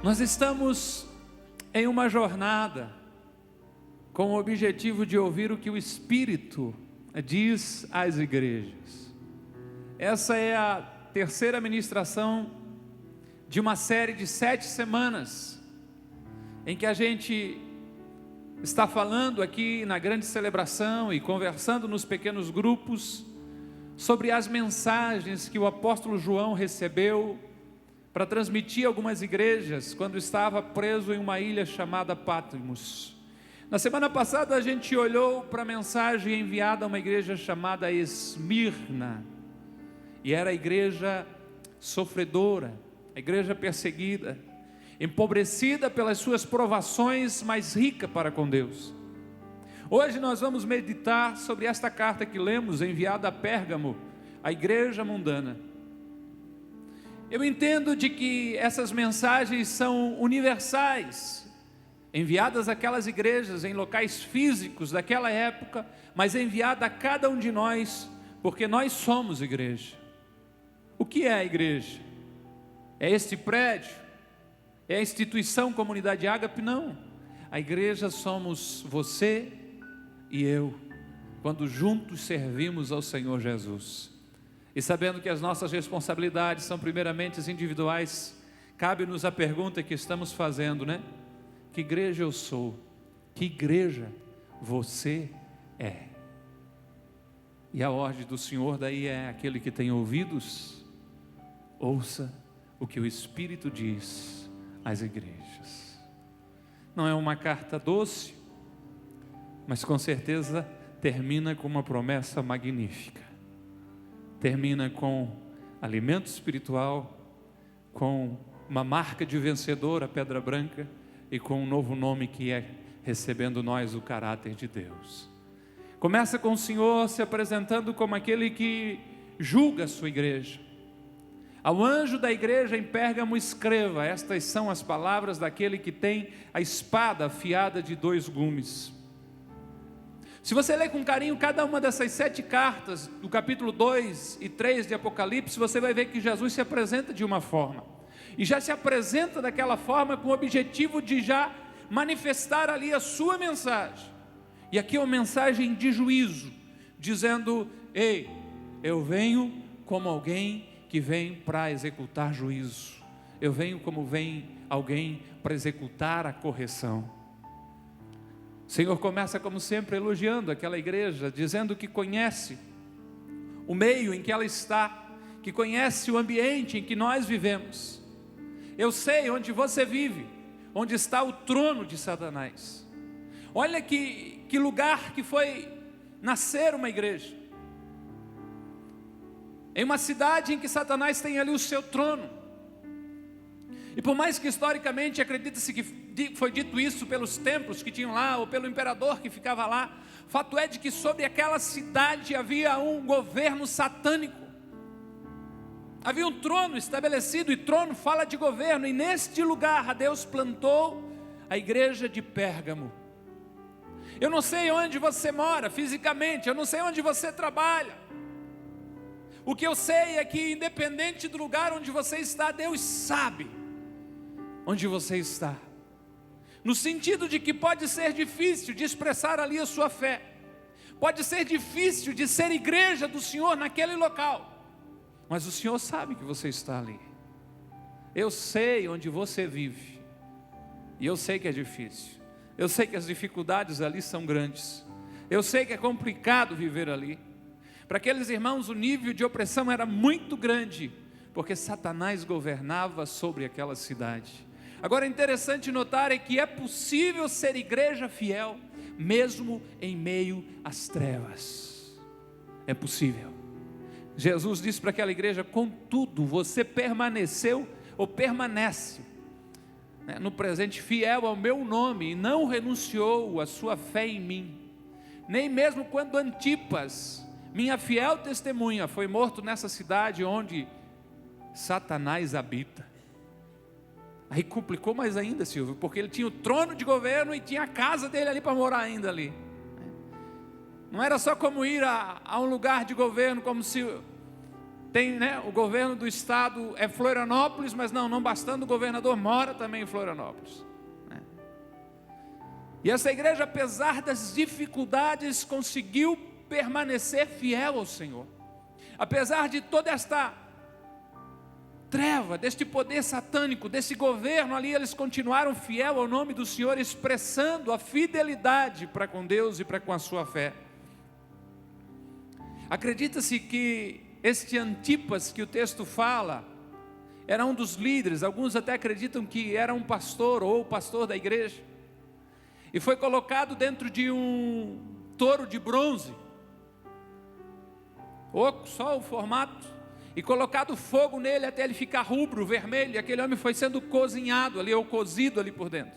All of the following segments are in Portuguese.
Nós estamos em uma jornada com o objetivo de ouvir o que o Espírito diz às igrejas. Essa é a terceira ministração de uma série de 7 semanas, em que a gente está falando aqui na grande celebração e conversando nos pequenos grupos sobre as mensagens que o apóstolo João recebeu para transmitir a algumas igrejas quando estava preso em uma ilha chamada Patmos. Na semana passada a gente olhou para a mensagem enviada a uma igreja chamada Esmirna, e era a igreja sofredora, a igreja perseguida, empobrecida pelas suas provações, mas rica para com Deus. Hoje nós vamos meditar sobre esta carta que lemos, enviada a Pérgamo, a igreja mundana. Eu entendo de que essas mensagens são universais, enviadas àquelas igrejas em locais físicos daquela época, mas enviada a cada um de nós, porque nós somos igreja. O que é a igreja? É este prédio? É a instituição Comunidade Ágape? Não. A igreja somos você e eu, quando juntos servimos ao Senhor Jesus. E sabendo que as nossas responsabilidades são primeiramente individuais, cabe-nos a pergunta que estamos fazendo, né? Que igreja eu sou? Que igreja você é? E a ordem do Senhor daí é: aquele que tem ouvidos, ouça o que o Espírito diz às igrejas. Não é uma carta doce, mas com certeza termina com uma promessa magnífica. Termina com alimento espiritual, com uma marca de vencedor, a pedra branca, e com um novo nome que é recebendo nós o caráter de Deus. Começa com o Senhor se apresentando como aquele que julga a sua igreja. Ao anjo da igreja em Pérgamo escreva: estas são as palavras daquele que tem a espada afiada de 2 gumes. Se você ler com carinho cada uma dessas 7 cartas, do capítulo 2 e 3 de Apocalipse, você vai ver que Jesus se apresenta de uma forma, e já se apresenta daquela forma com o objetivo de já manifestar ali a sua mensagem. E aqui é uma mensagem de juízo, dizendo: ei, eu venho como alguém que vem para executar juízo. Eu venho como vem alguém para executar a correção. O Senhor começa como sempre elogiando aquela igreja, dizendo que conhece o meio em que ela está, que conhece o ambiente em que nós vivemos. Eu sei onde você vive, onde está o trono de Satanás. Olha que lugar que foi nascer uma igreja. Em uma cidade em que Satanás tem ali o seu trono. E por mais que historicamente acredita-se que foi dito isso pelos templos que tinham lá, ou pelo imperador que ficava lá, fato é de que sobre aquela cidade havia um governo satânico. Havia um trono estabelecido, e trono fala de governo, e neste lugar Deus plantou a igreja de Pérgamo. Eu não sei onde você mora fisicamente, eu não sei onde você trabalha. O que eu sei é que independente do lugar onde você está, Deus sabe onde você está. No sentido de que pode ser difícil de expressar ali a sua fé, pode ser difícil de ser igreja do Senhor naquele local, mas o Senhor sabe que você está ali. Eu sei onde você vive, e eu sei que é difícil, eu sei que as dificuldades ali são grandes, eu sei que é complicado viver ali. Para aqueles irmãos o nível de opressão era muito grande, porque Satanás governava sobre aquela cidade. Agora é interessante notar é que é possível ser igreja fiel, mesmo em meio às trevas. É possível. Jesus disse para aquela igreja: contudo, você permaneceu ou permanece, no presente, fiel ao meu nome, e não renunciou à sua fé em mim, nem mesmo quando Antipas, minha fiel testemunha, foi morto nessa cidade onde Satanás habita. Aí complicou mais ainda, Silvio, porque ele tinha o trono de governo e tinha a casa dele ali para morar ainda ali. Não era só como ir a um lugar de governo, como se Tem, né, o governo do estado é Florianópolis, mas não bastando, o governador mora também em Florianópolis, né? E essa igreja, apesar das dificuldades, conseguiu permanecer fiel ao Senhor. Apesar de toda esta treva, deste poder satânico, desse governo ali, eles continuaram fiel ao nome do Senhor, expressando a fidelidade para com Deus e para com a sua fé. Acredita-se que este Antipas que o texto fala, era um dos líderes, alguns até acreditam que era um pastor ou o pastor da igreja, e foi colocado dentro de um touro de bronze, oco, só o formato, e colocado fogo nele até ele ficar rubro, vermelho, e aquele homem foi sendo cozinhado ali, ou cozido ali por dentro,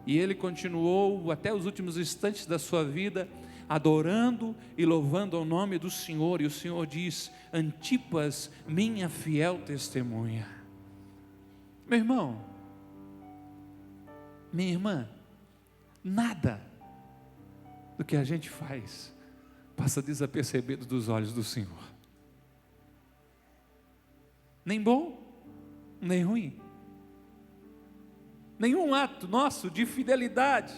e ele continuou até os últimos instantes da sua vida, adorando e louvando ao nome do Senhor. E o Senhor diz: Antipas, minha fiel testemunha. Meu irmão, minha irmã, nada do que a gente faz passa desapercebido dos olhos do Senhor, nem bom, nem ruim. Nenhum ato nosso de fidelidade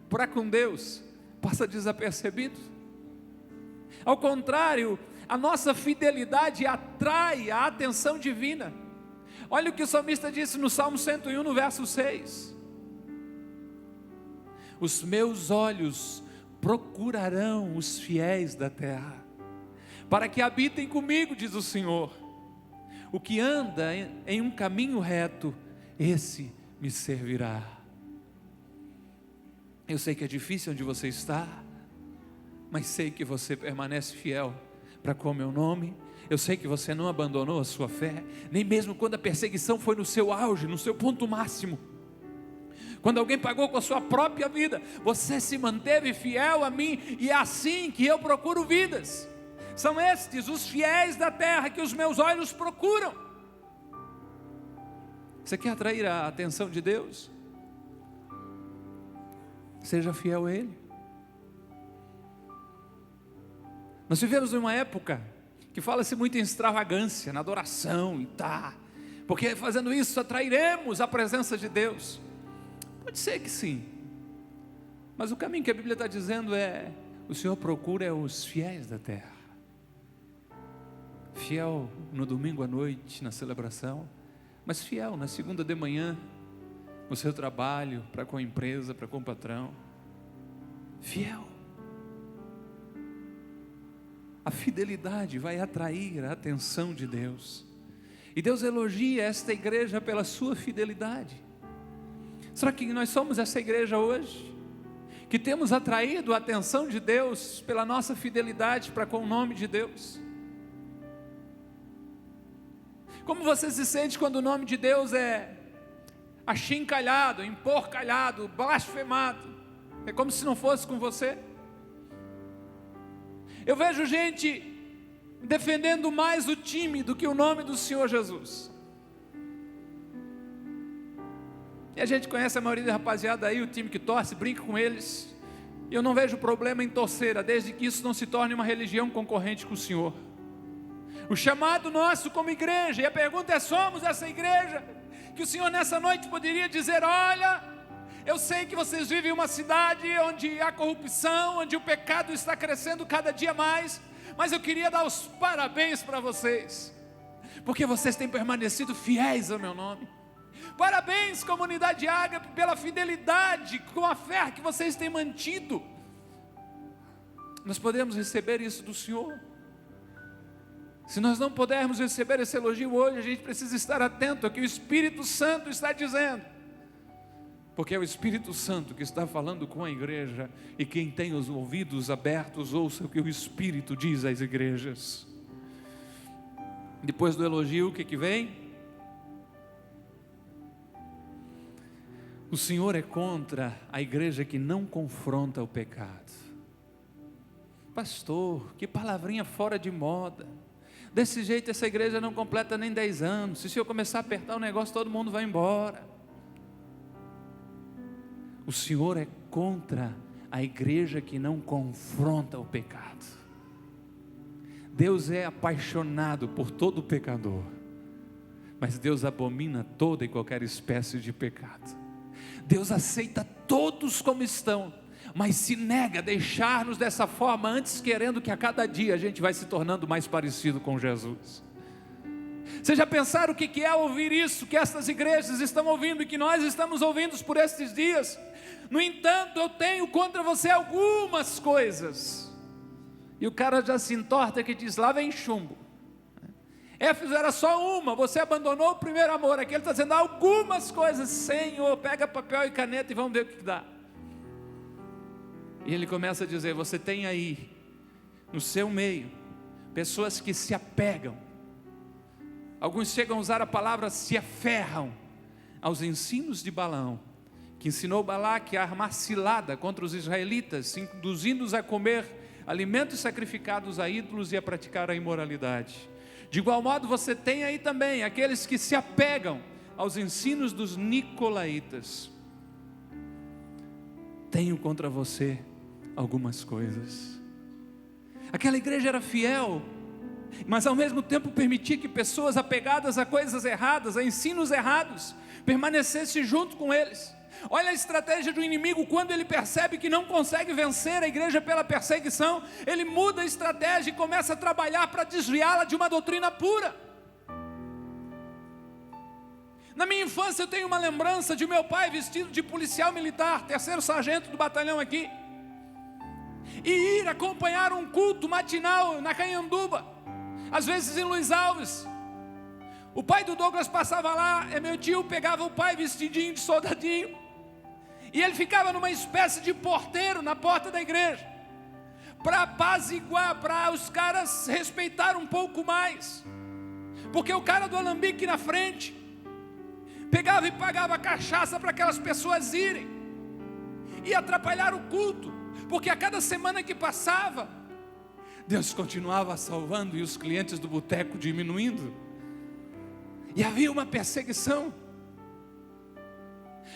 para com Deus passa desapercebido. Ao contrário, a nossa fidelidade atrai a atenção divina. Olha o que o salmista disse no Salmo 101, no verso 6: os meus olhos procurarão os fiéis da terra, para que habitem comigo, diz o Senhor. O que anda em um caminho reto, esse me servirá. Eu sei que é difícil onde você está, mas sei que você permanece fiel para com o meu nome. Eu sei que você não abandonou a sua fé, nem mesmo quando a perseguição foi no seu auge, no seu ponto máximo. Quando alguém pagou com a sua própria vida, você se manteve fiel a mim, e é assim que eu procuro vidas. São estes os fiéis da terra que os meus olhos procuram. Você quer atrair a atenção de Deus? Seja fiel a Ele. Nós vivemos numa época que fala-se muito em extravagância, na adoração e tá, porque fazendo isso atrairemos a presença de Deus. Pode ser que sim, mas o caminho que a Bíblia está dizendo é: o Senhor procura os fiéis da terra. Fiel no domingo à noite, na celebração, mas fiel na segunda de manhã, no seu trabalho, para com a empresa, para com o patrão. Fiel. A fidelidade vai atrair a atenção de Deus, e Deus elogia esta igreja pela sua fidelidade. Será que nós somos essa igreja hoje, que temos atraído a atenção de Deus pela nossa fidelidade para com o nome de Deus? Como você se sente quando o nome de Deus é achincalhado, emporcalhado, blasfemado? É como se não fosse com você. Eu vejo gente defendendo mais o time do que o nome do Senhor Jesus. E a gente conhece a maioria da rapaziada aí, o time que torce, brinca com eles. E eu não vejo problema em torcer, desde que isso não se torne uma religião concorrente com o Senhor. O chamado nosso como igreja, e a pergunta é: somos essa igreja? Que o Senhor nessa noite poderia dizer: olha, eu sei que vocês vivem em uma cidade onde há corrupção, onde o pecado está crescendo cada dia mais, mas eu queria dar os parabéns para vocês, porque vocês têm permanecido fiéis ao meu nome. Parabéns, comunidade Ágape, pela fidelidade, com a fé que vocês têm mantido. Nós podemos receber isso do Senhor. Se nós não pudermos receber esse elogio hoje, a gente precisa estar atento ao que o Espírito Santo está dizendo, porque é o Espírito Santo que está falando com a igreja, e quem tem os ouvidos abertos, ouça o que o Espírito diz às igrejas. Depois do elogio, o que vem? O Senhor é contra a igreja que não confronta o pecado. Pastor, que palavrinha fora de moda. Desse jeito essa igreja não completa nem 10 anos. Se o Senhor começar a apertar o negócio, todo mundo vai embora. O Senhor é contra a igreja que não confronta o pecado. Deus é apaixonado por todo pecador, mas Deus abomina toda e qualquer espécie de pecado. Deus aceita todos como estão, mas se nega a deixar-nos dessa forma, antes querendo que a cada dia a gente vai se tornando mais parecido com Jesus. Vocês já pensaram o que é ouvir isso, que estas igrejas estão ouvindo e que nós estamos ouvindo por estes dias? No entanto, eu tenho contra você algumas coisas. E o cara já se entorta que diz, lá vem chumbo. Éfeso era só uma, você abandonou o primeiro amor. Aqui ele está dizendo algumas coisas. Senhor, pega papel e caneta e vamos ver o que dá. E ele começa a dizer, você tem aí, no seu meio, pessoas que se apegam. Alguns chegam a usar a palavra se aferram aos ensinos de Balaão, que ensinou Balaque a armar cilada contra os israelitas, induzindo-os a comer alimentos sacrificados a ídolos e a praticar a imoralidade. De igual modo você tem aí também aqueles que se apegam aos ensinos dos nicolaítas. Tenho contra você algumas coisas. Aquela igreja era fiel, mas ao mesmo tempo permitia que pessoas apegadas a coisas erradas, a ensinos errados, permanecessem junto com eles. Olha a estratégia do inimigo. Quando ele percebe que não consegue vencer a igreja pela perseguição, ele muda a estratégia e começa a trabalhar para desviá-la de uma doutrina pura. Na minha infância eu tenho uma lembrança de meu pai vestido de policial militar, 3º sargento do batalhão aqui, e ir acompanhar um culto matinal na Canhanduba, às vezes em Luiz Alves. O pai do Douglas passava lá, meu tio pegava o pai vestidinho de soldadinho, e ele ficava numa espécie de porteiro na porta da igreja, para apaziguar, para os caras respeitar um pouco mais, porque o cara do alambique na frente pegava e pagava cachaça para aquelas pessoas irem e atrapalhar o culto, porque a cada semana que passava, Deus continuava salvando e os clientes do boteco diminuindo, e havia uma perseguição.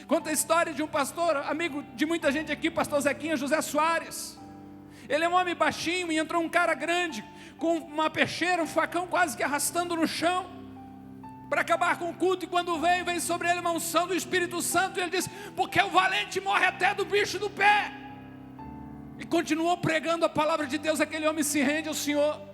Conta a história de um pastor, amigo de muita gente aqui, pastor Zequinha José Soares. Ele é um homem baixinho e entrou um cara grande, com uma peixeira, um facão quase que arrastando no chão, para acabar com o culto. E quando veio sobre ele uma unção do Espírito Santo, e ele disse, porque o valente morre até do bicho do pé. E continuou pregando a palavra de Deus. Aquele homem se rende ao Senhor.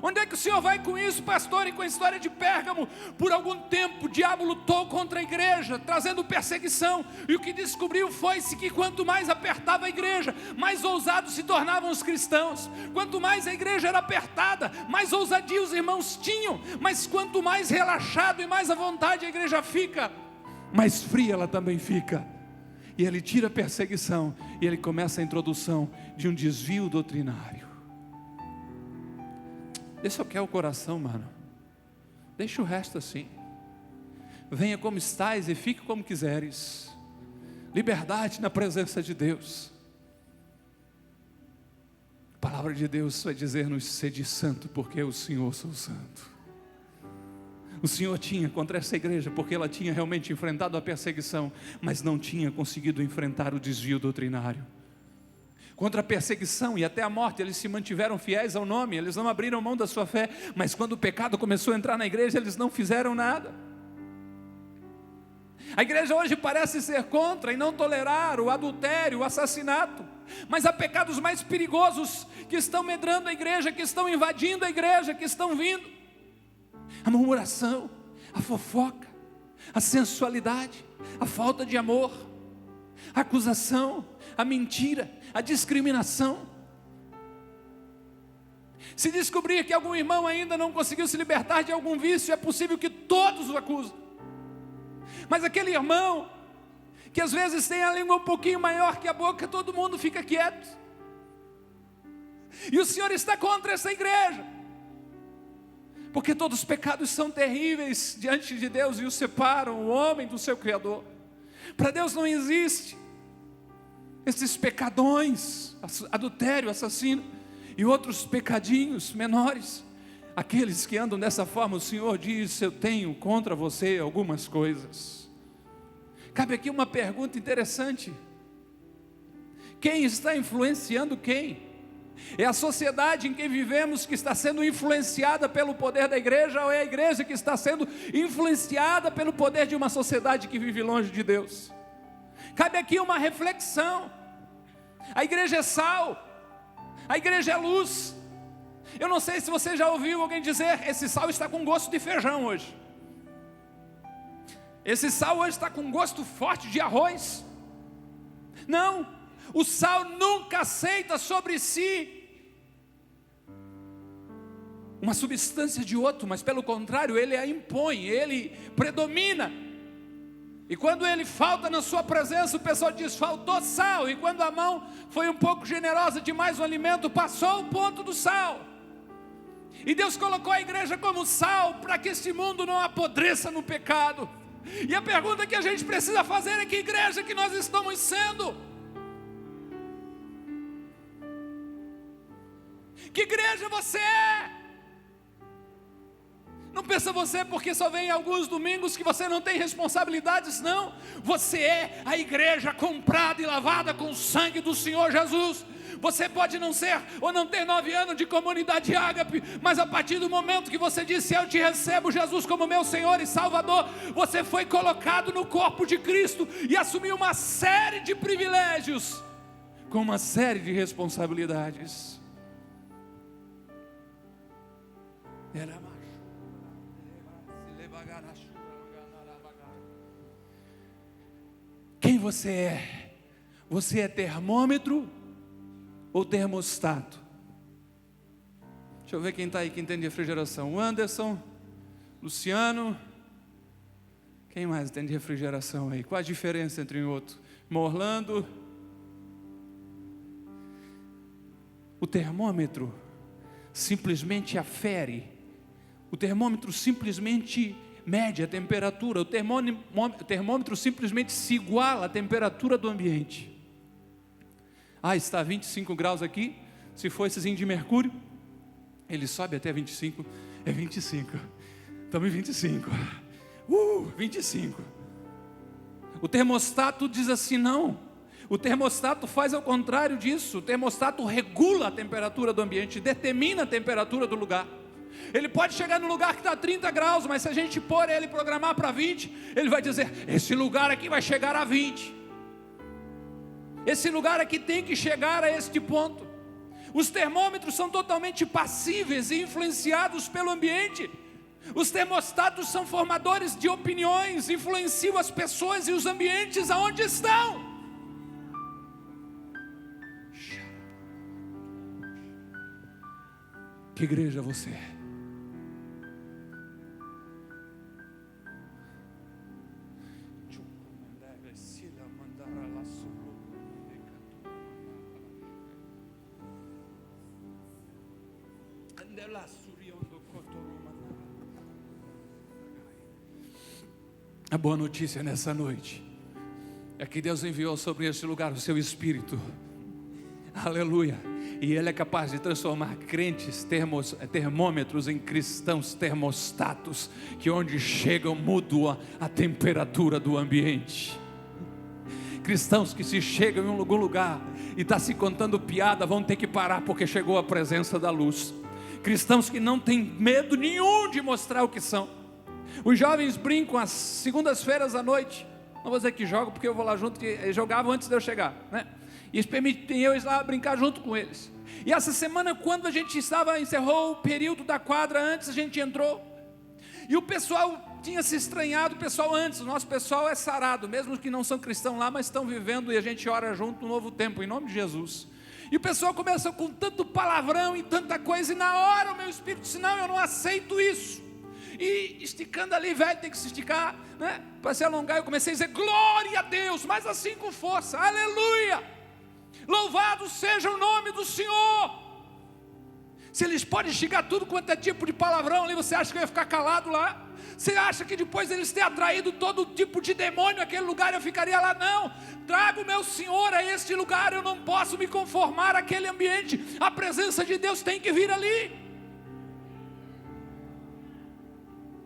Onde é que o Senhor vai com isso, pastor? E com a história de Pérgamo, por algum tempo o diabo lutou contra a igreja, trazendo perseguição, e o que descobriu foi-se que quanto mais apertava a igreja, mais ousados se tornavam os cristãos. Quanto mais a igreja era apertada, mais ousadia os irmãos tinham, mas quanto mais relaxado e mais à vontade a igreja fica, mais fria ela também fica. E ele tira a perseguição, e ele começa a introdução de um desvio doutrinário. Deixa eu querer o coração, mano. Deixa o resto assim. Venha como estás e fique como quiseres. Liberdade na presença de Deus. A palavra de Deus vai dizer-nos: sede santo, porque eu, o Senhor, sou santo. O Senhor tinha contra essa igreja, porque ela tinha realmente enfrentado a perseguição, mas não tinha conseguido enfrentar o desvio doutrinário. Contra a perseguição e até a morte, eles se mantiveram fiéis ao nome, eles não abriram mão da sua fé, mas quando o pecado começou a entrar na igreja, eles não fizeram nada. A igreja hoje parece ser contra e não tolerar o adultério, o assassinato, mas há pecados mais perigosos que estão medrando a igreja, que estão invadindo a igreja, que estão vindo: a murmuração, a fofoca, a sensualidade, a falta de amor, a acusação, a mentira, a discriminação. Se descobrir que algum irmão ainda não conseguiu se libertar de algum vício, é possível que todos o acusem. Mas aquele irmão que às vezes tem a língua um pouquinho maior que a boca, todo mundo fica quieto. E o Senhor está contra essa igreja, porque todos os pecados são terríveis diante de Deus e o separam o homem do seu Criador. Para Deus não existe esses pecadões, adultério, assassino e outros pecadinhos menores. Aqueles que andam dessa forma, o Senhor diz: eu tenho contra você algumas coisas. Cabe aqui uma pergunta interessante: quem está influenciando quem? É a sociedade em que vivemos que está sendo influenciada pelo poder da igreja, ou é a igreja que está sendo influenciada pelo poder de uma sociedade que vive longe de Deus? Cabe aqui uma reflexão. A igreja é sal, a igreja é luz. Eu não sei se você já ouviu alguém dizer: esse sal está com gosto de feijão hoje. Esse sal hoje está com gosto forte de arroz. Não, o sal nunca aceita sobre si uma substância de outro, mas pelo contrário, ele a impõe, ele predomina. E quando ele falta na sua presença, o pessoal diz: faltou sal. E quando a mão foi um pouco generosa demais no alimento, passou o ponto do sal. E Deus colocou a igreja como sal, para que este mundo não apodreça no pecado. E a pergunta que a gente precisa fazer é: que igreja que nós estamos sendo? Que igreja você é? Não pensa você porque só vem alguns domingos que você não tem responsabilidades, não. Você é a igreja comprada e lavada com o sangue do Senhor Jesus. Você pode não ser ou não ter 9 anos de comunidade ágape, mas a partir do momento que você disse: eu te recebo, Jesus, como meu Senhor e Salvador, você foi colocado no corpo de Cristo e assumiu uma série de privilégios, com uma série de responsabilidades. Quem você é? Você é termômetro ou termostato? Deixa eu ver quem está aí, quem tem de refrigeração. O Anderson, Luciano. Quem mais tem de refrigeração aí? Qual a diferença entre um e outro? Orlando. O termômetro simplesmente afere. O termômetro simplesmente mede a temperatura. O termômetro simplesmente se iguala à temperatura do ambiente. Está 25 graus aqui. Se for essezinho de mercúrio, ele sobe até 25. É 25. Estamos em 25. 25. O termostato diz assim: não. O termostato faz ao contrário disso. O termostato regula a temperatura do ambiente, determina a temperatura do lugar. Ele pode chegar no lugar que está 30 graus, mas se a gente pôr ele, programar para 20, ele vai dizer: esse lugar aqui vai chegar a 20. Esse lugar aqui tem que chegar a este ponto. Os termômetros são totalmente passíveis e influenciados pelo ambiente. Os termostatos são formadores de opiniões, influenciam as pessoas e os ambientes aonde estão. Que igreja você é? A boa notícia nessa noite é que Deus enviou sobre este lugar o seu Espírito. Aleluia. E Ele é capaz de transformar crentes termômetros em cristãos termostatos, que onde chegam mudam a temperatura do ambiente. Cristãos que se chegam em algum lugar e está se contando piada, vão ter que parar porque chegou a presença da luz. Cristãos que não têm medo nenhum de mostrar o que são. Os jovens brincam às segundas-feiras à noite. Não vou dizer que jogam, porque eu vou lá junto, que eles jogavam antes de eu chegar, né? E eles permitem eu ir lá brincar junto com eles. E essa semana, quando a gente encerrou o período da quadra, antes a gente entrou, e o pessoal tinha se estranhado, o pessoal antes, o nosso pessoal é sarado, mesmo que não são cristãos lá, mas estão vivendo, e a gente ora junto um novo tempo, em nome de Jesus. E o pessoal começou com tanto palavrão e tanta coisa, e na hora o meu espírito disse: não, eu não aceito isso. E esticando ali, velho, tem que se esticar, né? Para se alongar, eu comecei a dizer: glória a Deus, mas assim com força, aleluia, louvado seja o nome do Senhor. Se eles podem esticar tudo quanto é tipo de palavrão ali, você acha que eu ia ficar calado lá? Você acha que depois eles terem atraído todo tipo de demônio naquele lugar, eu ficaria lá? Não, traga o meu Senhor a este lugar, eu não posso me conformar àquele ambiente, a presença de Deus tem que vir ali.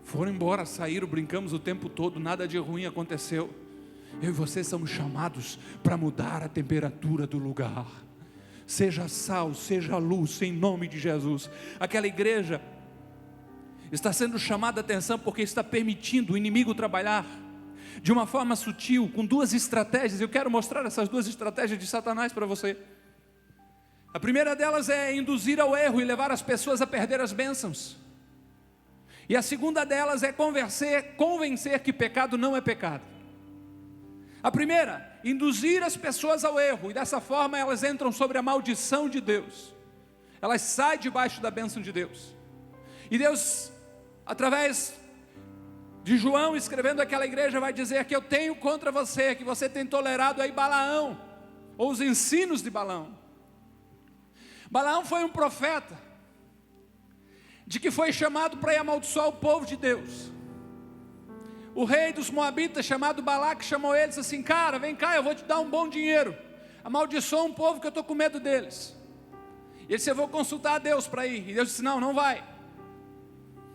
Foram embora, saíram, brincamos o tempo todo, nada de ruim aconteceu. Eu e você somos chamados para mudar a temperatura do lugar. seja sal, seja luz, em nome de Jesus. Aquela igreja está sendo chamada a atenção porque está permitindo o inimigo trabalhar de uma forma sutil, com duas estratégias. Eu quero mostrar essas duas estratégias de Satanás para você. A primeira delas é induzir ao erro e levar as pessoas a perder as bênçãos. E a segunda delas é convencer que pecado não é pecado. A primeira, induzir as pessoas ao erro, e dessa forma elas entram sobre a maldição de Deus. Elas saem debaixo da bênção de Deus. E Deus, através de João escrevendo aquela igreja, vai dizer que eu tenho contra você, que você tem tolerado aí Balaão, ou os ensinos de Balaão. Balaão foi um profeta, de que foi chamado para ir amaldiçoar o povo de Deus. O rei dos Moabitas, chamado Balaque, chamou ele e disse assim: cara, vem cá, eu vou te dar um bom dinheiro, amaldiçoa um povo que eu estou com medo deles. E ele disse: eu vou consultar a Deus para ir. E Deus disse: não vai.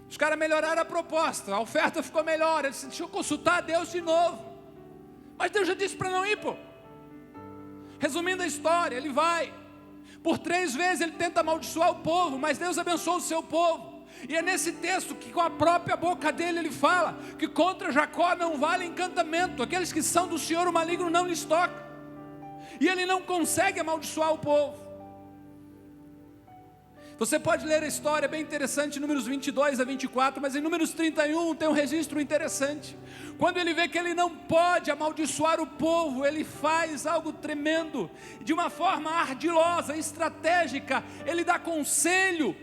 Os caras melhoraram a proposta, a oferta ficou melhor. Ele disse: deixa eu consultar a Deus de novo. Mas Deus já disse para não ir, pô. Resumindo a história, ele vai. Por 3 vezes ele tenta amaldiçoar o povo, mas Deus abençoa o seu povo. E é nesse texto que com a própria boca dele ele fala que contra Jacó não vale encantamento, aqueles que são do Senhor o maligno não lhes toca. E ele não consegue amaldiçoar o povo. Você pode ler a história, bem interessante, Números 22 a 24, mas em Números 31 tem um registro interessante. Quando ele vê que ele não pode amaldiçoar o povo, ele faz algo tremendo, de uma forma ardilosa, estratégica. Ele dá conselho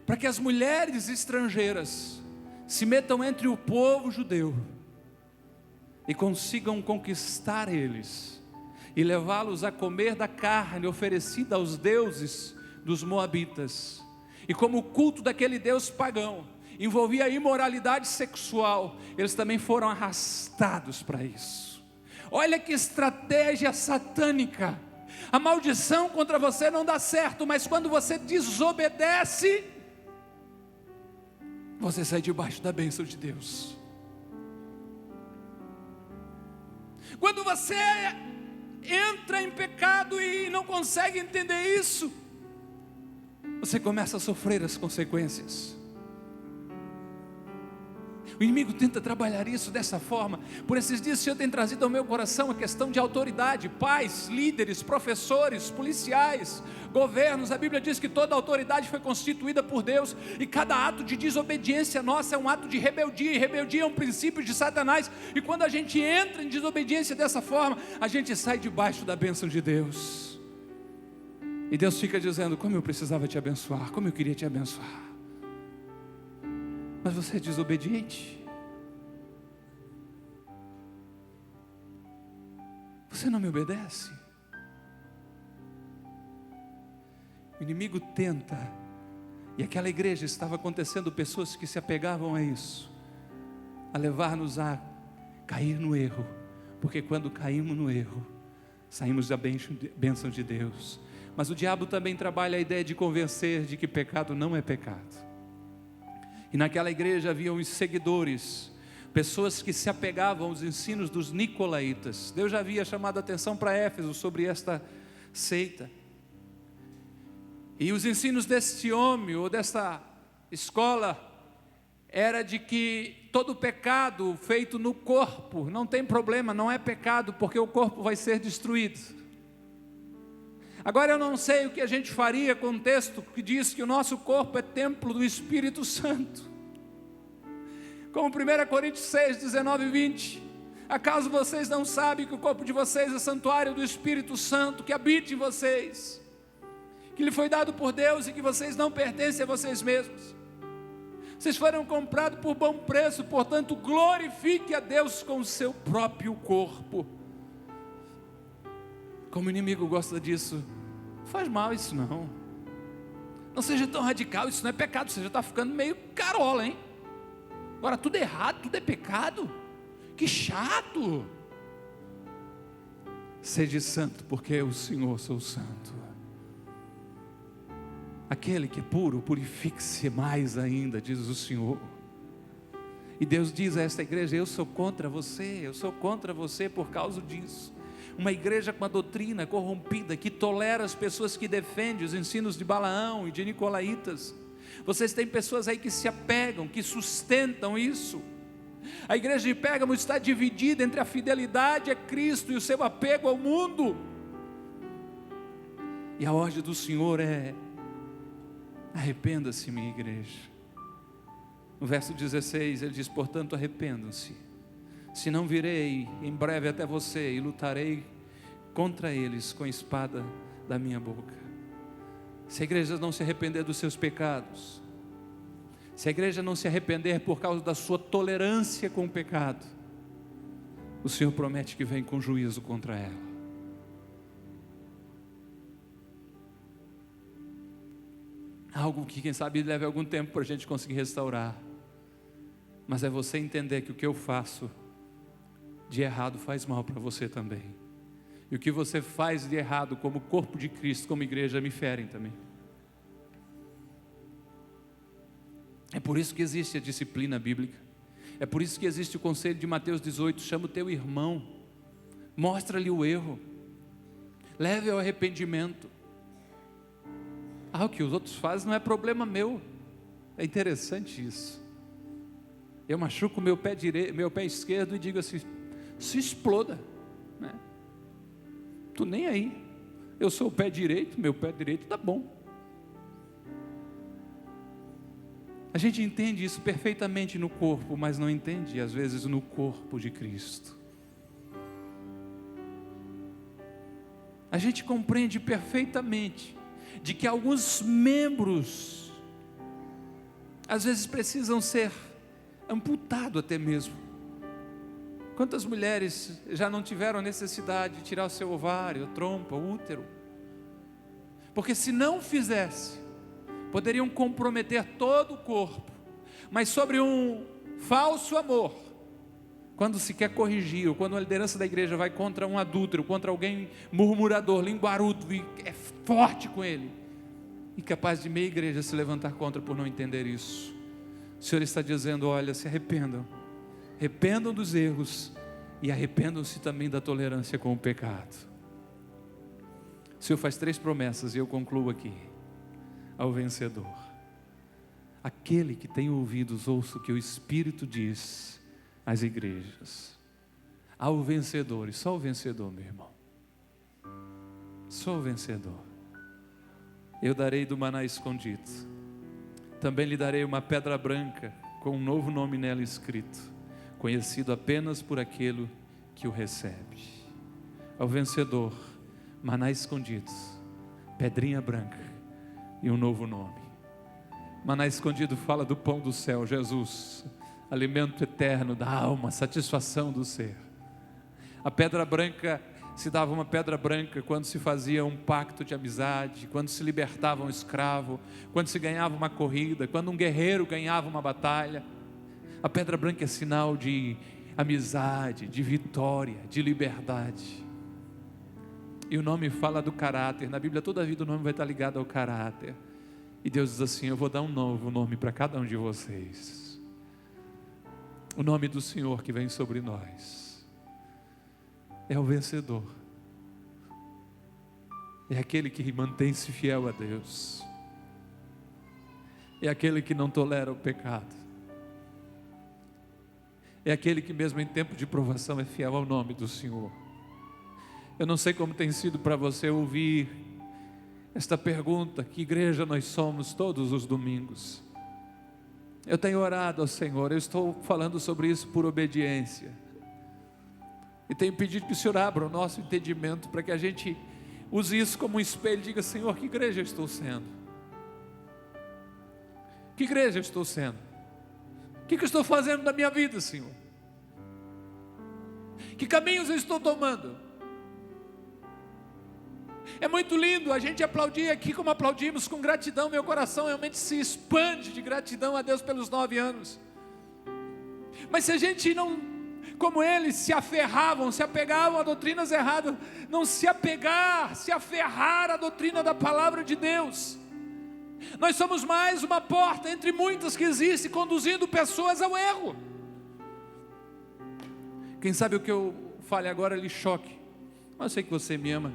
para que as mulheres estrangeiras se metam entre o povo judeu e consigam conquistar eles e levá-los a comer da carne oferecida aos deuses dos moabitas. E como o culto daquele deus pagão envolvia imoralidade sexual, eles também foram arrastados para isso. Olha que estratégia satânica. A maldição contra você não dá certo, mas quando você desobedece, você sai debaixo da bênção de Deus. Quando você entra em pecado e não consegue entender isso, você começa a sofrer as consequências. O inimigo tenta trabalhar isso dessa forma. Por esses dias o Senhor tem trazido ao meu coração a questão de autoridade. Pais, líderes, professores, policiais, governos. A Bíblia diz que toda autoridade foi constituída por Deus, e cada ato de desobediência nossa é um ato de rebeldia, e rebeldia é um princípio de Satanás. E quando a gente entra em desobediência dessa forma, a gente sai debaixo da bênção de Deus. E Deus fica dizendo: como eu precisava te abençoar, como eu queria te abençoar, mas você é desobediente. Você não me obedece. O inimigo tenta, e aquela igreja estava acontecendo pessoas que se apegavam a isso, a levar-nos a cair no erro, porque quando caímos no erro, saímos da bênção de Deus. Mas o diabo também trabalha a ideia de convencer de que pecado não é pecado. E naquela igreja haviam os seguidores, pessoas que se apegavam aos ensinos dos nicolaítas. Deus já havia chamado a atenção para Éfeso sobre esta seita. E os ensinos deste homem, ou desta escola, era de que todo pecado feito no corpo não tem problema, não é pecado, porque o corpo vai ser destruído. Agora eu não sei o que a gente faria com um texto que diz que o nosso corpo é templo do Espírito Santo. Como 1 Coríntios 6, 19 e 20. Acaso vocês não sabem que o corpo de vocês é santuário do Espírito Santo, que habita em vocês, que lhe foi dado por Deus, e que vocês não pertencem a vocês mesmos? Vocês foram comprados por bom preço, portanto glorifique a Deus com o seu próprio corpo. Como o inimigo gosta disso, não faz mal isso não. Não seja tão radical, isso não é pecado, você já está ficando meio carola, hein? Agora tudo é errado, tudo é pecado, que chato. Seja santo, porque eu, o Senhor, sou santo. Aquele que é puro, purifique-se mais ainda, diz o Senhor. E Deus diz a esta igreja: eu sou contra você por causa disso. uma igreja com a doutrina corrompida, que tolera as pessoas que defendem os ensinos de Balaão e de Nicolaítas. Vocês têm pessoas aí que se apegam, que sustentam isso. A igreja de Pérgamo está dividida entre a fidelidade a Cristo e o seu apego ao mundo. E a ordem do Senhor é: arrependa-se, minha igreja. No verso 16 ele diz: portanto arrependam-se, senão virei em breve até você e lutarei contra eles com a espada da minha boca. Se a igreja não se arrepender dos seus pecados, se a igreja não se arrepender por causa da sua tolerância com o pecado, o Senhor promete que vem com juízo contra ela. Algo que quem sabe leve algum tempo para a gente conseguir restaurar. Mas é você entender que o que eu faço de errado faz mal para você também. E o que você faz de errado como corpo de Cristo, como igreja, me ferem também. É por isso que existe a disciplina bíblica. É por isso que existe o conselho de Mateus 18: chama o teu irmão, mostra-lhe o erro, leve ao arrependimento. O que os outros fazem não é problema meu. É interessante isso. Eu machuco meu pé esquerdo e digo assim: se exploda, né? Tô nem aí. Eu sou o pé direito, meu pé direito tá bom. A gente entende isso perfeitamente no corpo, mas não entende às vezes no corpo de Cristo. A gente compreende perfeitamente de que alguns membros às vezes precisam ser amputados até mesmo. Quantas mulheres já não tiveram necessidade de tirar o seu ovário, a trompa, o útero? Porque se não fizesse, poderiam comprometer todo o corpo. Mas sobre um falso amor, quando se quer corrigir, ou quando a liderança da igreja vai contra um adúltero, contra alguém murmurador, linguarudo, e é forte com ele, e capaz de meia igreja se levantar contra por não entender isso, o Senhor está dizendo: olha, se arrependam, arrependam dos erros e arrependam-se também da tolerância com o pecado. O Senhor faz 3 promessas e eu concluo aqui: ao vencedor, aquele que tem ouvidos, ouça o que o Espírito diz às igrejas. Ao vencedor, e só o vencedor, meu irmão, só o vencedor, eu darei do maná escondido, também lhe darei uma pedra branca com um novo nome nela escrito, conhecido apenas por aquele que o recebe. Ao vencedor, maná escondido, pedrinha branca e um novo nome. Maná escondido fala do pão do céu, Jesus, alimento eterno da alma, satisfação do ser. A pedra branca, se dava uma pedra branca quando se fazia um pacto de amizade, quando se libertava um escravo, quando se ganhava uma corrida, quando um guerreiro ganhava uma batalha. A pedra branca é sinal de amizade, de vitória, de liberdade. E o nome fala do caráter. Na Bíblia toda a vida o nome vai estar ligado ao caráter. E Deus diz assim: eu vou dar um novo nome para cada um de vocês. O nome do Senhor que vem sobre nós é o vencedor. É aquele que mantém-se fiel a Deus. É aquele que não tolera o pecado. É aquele que mesmo em tempo de provação é fiel ao nome do Senhor. Eu não sei como tem sido para você ouvir esta pergunta: que igreja nós somos todos os domingos? Eu tenho orado ao Senhor, eu estou falando sobre isso por obediência, e tenho pedido que o Senhor abra o nosso entendimento, para que a gente use isso como um espelho e diga: Senhor, que igreja eu estou sendo? Que igreja eu estou sendo? O que eu estou fazendo da minha vida, Senhor? Que caminhos eu estou tomando? É muito lindo a gente aplaudir aqui como aplaudimos, com gratidão. Meu coração realmente se expande de gratidão a Deus pelos 9 anos. Mas se a gente não, como eles se aferravam, se apegavam a doutrinas erradas, não se aferrar à doutrina da palavra de Deus, nós somos mais uma porta entre muitas que existem, conduzindo pessoas ao erro. Quem sabe o que eu fale agora lhe choque, Mas eu sei que você me ama,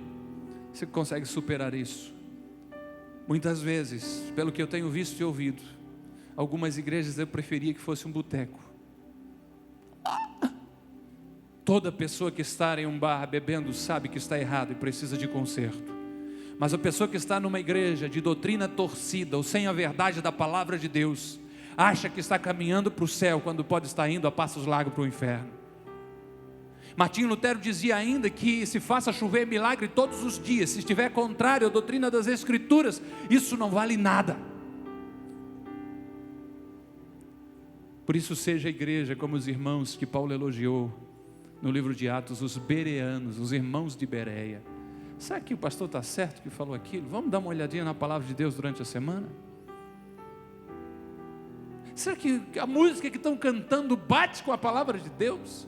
você consegue superar isso. Muitas vezes, pelo que eu tenho visto e ouvido, algumas igrejas eu preferia que fosse um boteco. Toda pessoa que está em um bar bebendo sabe que está errado e precisa de conserto. Mas a pessoa que está numa igreja de doutrina torcida ou sem a verdade da palavra de Deus, acha que está caminhando para o céu quando pode estar indo a passos largos para o inferno. Martinho Lutero dizia ainda que se faça chover milagre todos os dias, se estiver contrário à doutrina das Escrituras, isso não vale nada. Por isso seja a igreja como os irmãos que Paulo elogiou no livro de Atos, os bereanos, os irmãos de Bereia. Será que o pastor está certo que falou aquilo? Vamos dar uma olhadinha na palavra de Deus durante a semana? Será que a música que estão cantando bate com a palavra de Deus?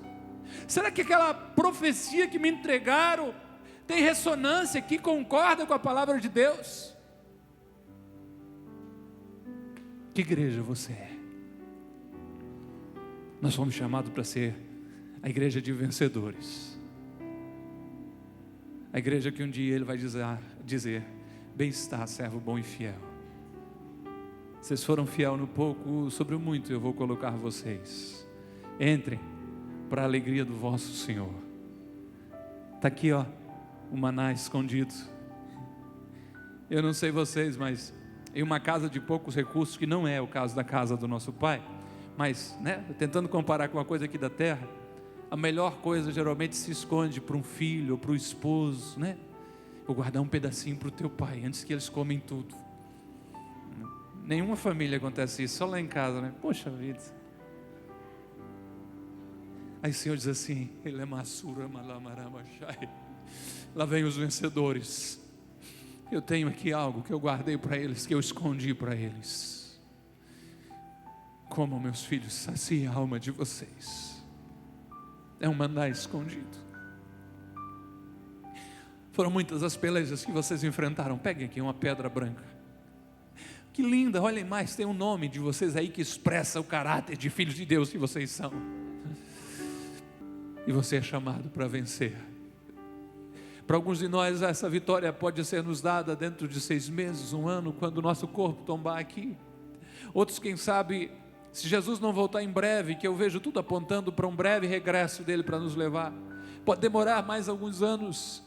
Será que aquela profecia que me entregaram tem ressonância, que concorda com a palavra de Deus? Que igreja você é? Nós fomos chamados para ser a igreja de vencedores. A igreja que um dia Ele vai dizer: bem está, servo bom e fiel. Vocês foram fiel no pouco, sobre o muito eu vou colocar vocês. Entrem para a alegria do vosso Senhor. Está aqui, ó, o maná escondido. Eu não sei vocês, mas em uma casa de poucos recursos, que não é o caso da casa do nosso pai, mas, né, tentando comparar com uma coisa aqui da terra, a melhor coisa geralmente se esconde para um filho ou para o esposo, né? Vou guardar um pedacinho para o teu pai, antes que eles comem tudo. Nenhuma família acontece isso, só lá em casa, né? Poxa vida. Aí o Senhor diz assim: Ele é massura, malamaramaxai. Lá vem os vencedores. Eu tenho aqui algo que eu guardei para eles, que eu escondi para eles. Como meus filhos, sacie a alma de vocês. É um maná escondido. Foram muitas as pelejas que vocês enfrentaram. Peguem aqui uma pedra branca. Que linda, olhem mais, tem um nome de vocês aí que expressa o caráter de filhos de Deus que vocês são. E você é chamado para vencer. Para alguns de nós essa vitória pode ser nos dada dentro de 6 meses, 1 ano, quando o nosso corpo tombar aqui. Outros, quem sabe, se Jesus não voltar em breve, que eu vejo tudo apontando para um breve regresso dele para nos levar, pode demorar mais alguns anos,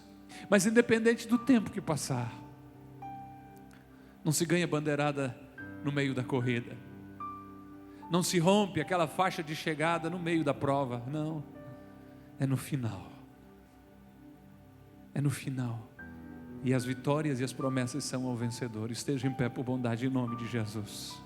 mas independente do tempo que passar, não se ganha bandeirada no meio da corrida, não se rompe aquela faixa de chegada no meio da prova, não, é no final, e as vitórias e as promessas são ao vencedor. Esteja em pé por bondade em nome de Jesus.